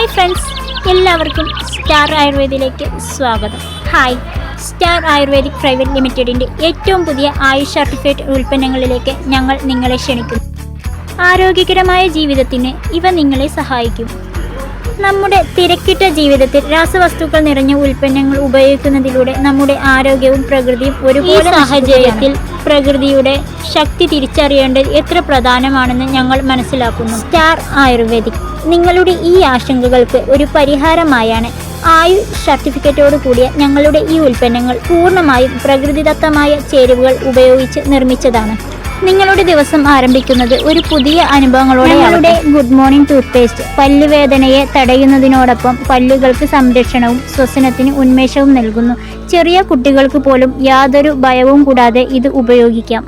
Hi friends, എല്ലാവർക്കും star ആയുർവേദിലേക്ക് സ്വാഗതം. Hi, star ayurvedic private ലിമിറ്റഡിൻ്റെ ഏറ്റവും പുതിയ ആയുഷ് സർട്ടിഫൈഡ് ഉൽപ്പന്നങ്ങളിലേക്ക് ഞങ്ങൾ നിങ്ങളെ ക്ഷണിക്കുന്നു. ആരോഗ്യകരമായ ജീവിതത്തിന് ഇവ നിങ്ങളെ സഹായിക്കും. നമ്മുടെ തിരക്കിട്ട ജീവിതത്തിൽ രാസവസ്തുക്കൾ നിറഞ്ഞ ഉൽപ്പന്നങ്ങൾ ഉപയോഗിക്കുന്നതിലൂടെ നമ്മുടെ ആരോഗ്യവും പ്രകൃതിയും ഒരുപോലെ സാഹചര്യത്തിൽ പ്രകൃതിയുടെ ശക്തി തിരിച്ചറിയേണ്ടത് എത്ര പ്രധാനമാണെന്ന് ഞങ്ങൾ മനസ്സിലാക്കുന്നു. സ്റ്റാർ ആയുർവേദിക് നിങ്ങളുടെ ഈ ആശങ്കകൾക്ക് ഒരു പരിഹാരമായാണ് ആയുഷ് സർട്ടിഫിക്കറ്റോട് കൂടിയ ഞങ്ങളുടെ ഈ ഉൽപ്പന്നങ്ങൾ പൂർണ്ണമായും പ്രകൃതിദത്തമായ ചേരുവകൾ ഉപയോഗിച്ച് നിർമ്മിച്ചതാണ്. നിങ്ങളുടെ ദിവസം ആരംഭിക്കുന്നത് ഒരു പുതിയ അനുഭവങ്ങളോടെ. ഞങ്ങളുടെ ഗുഡ് മോർണിംഗ് ടൂത്ത്പേസ്റ്റ് പല്ലുവേദനയെ തടയുന്നതിനോടൊപ്പം പല്ലുകൾക്ക് സംരക്ഷണവും ശ്വസനത്തിന് ഉന്മേഷവും നൽകുന്നു. ചെറിയ കുട്ടികൾക്ക് പോലും യാതൊരു ഭയവും കൂടാതെ ഇത് ഉപയോഗിക്കാം.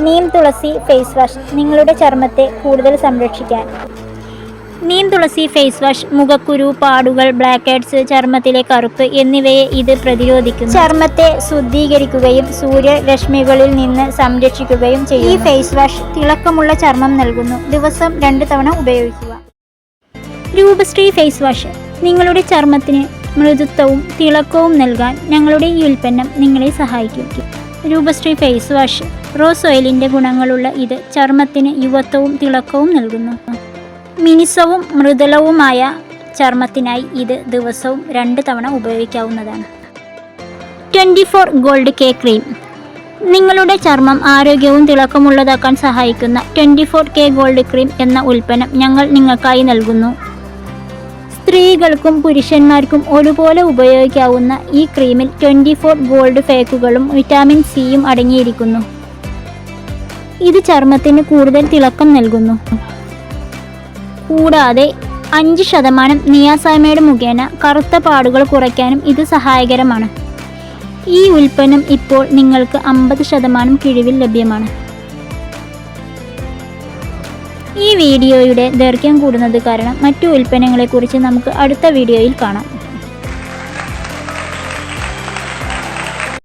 നീം തുളസി ഫേസ് വാഷ് നിങ്ങളുടെ ചർമ്മത്തെ കൂടുതൽ സംരക്ഷിക്കാൻ. നീം തുളസി ഫേസ് വാഷ് മുഖക്കുരു, പാടുകൾ, ബ്ലാക്ക് ഹെഡ്സ്, ചർമ്മത്തിലെ കറുപ്പ് എന്നിവയെ ഇത് പ്രതിരോധിക്കുന്നു. ചർമ്മത്തെ ശുദ്ധീകരിക്കുകയും സൂര്യരശ്മികളിൽ നിന്ന് സംരക്ഷിക്കുകയും ചെയ്യും. ഈ ഫേസ് വാഷ് തിളക്കമുള്ള ചർമ്മം നൽകുന്നു. ദിവസം 2 തവണ ഉപയോഗിക്കുക. രൂപശ്രീ ഫേസ് വാഷ് നിങ്ങളുടെ ചർമ്മത്തിന് മൃദുത്വവും തിളക്കവും നൽകാൻ ഞങ്ങളുടെ ഈ ഉൽപ്പന്നം നിങ്ങളെ സഹായിക്കും. രൂപശ്രീ ഫേസ് വാഷ് റോസ് ഓയിലിൻ്റെ ഗുണങ്ങളുള്ള ഇത് ചർമ്മത്തിന് യുവത്വവും തിളക്കവും നൽകുന്നു. മിനുസവും മൃദുലവുമായ ചർമ്മത്തിനായി ഇത് ദിവസവും 2 തവണ ഉപയോഗിക്കാവുന്നതാണ്. 24 ഗോൾഡ് കെ ക്രീം നിങ്ങളുടെ ചർമ്മം ആരോഗ്യവും തിളക്കമുള്ളതാക്കാൻ സഹായിക്കുന്ന 24 കെ ഗോൾഡ് ക്രീം എന്ന ഉൽപ്പന്നം ഞങ്ങൾ നിങ്ങൾക്കായി നൽകുന്നു. സ്ത്രീകൾക്കും പുരുഷന്മാർക്കും ഒരുപോലെ ഉപയോഗിക്കാവുന്ന ഈ ക്രീമിൽ 24 ഗോൾഡ് ഫേക്കുകളും വിറ്റാമിൻ സിയും അടങ്ങിയിരിക്കുന്നു. ഇത് ചർമ്മത്തിന് കൂടുതൽ തിളക്കം നൽകുന്നു. കൂടാതെ 5% നിയാസൈമൈഡ് മുഖേന കറുത്ത പാടുകൾ കുറയ്ക്കാനും ഇത് സഹായകരമാണ്. ഈ ഉൽപ്പന്നം ഇപ്പോൾ നിങ്ങൾക്ക് 50% കിഴിവിൽ ലഭ്യമാണ്. ഈ വീഡിയോയുടെ ദൈർഘ്യം കൂടുന്നത് കാരണം മറ്റു ഉൽപ്പന്നങ്ങളെക്കുറിച്ച് നമുക്ക് അടുത്ത വീഡിയോയിൽ കാണാം.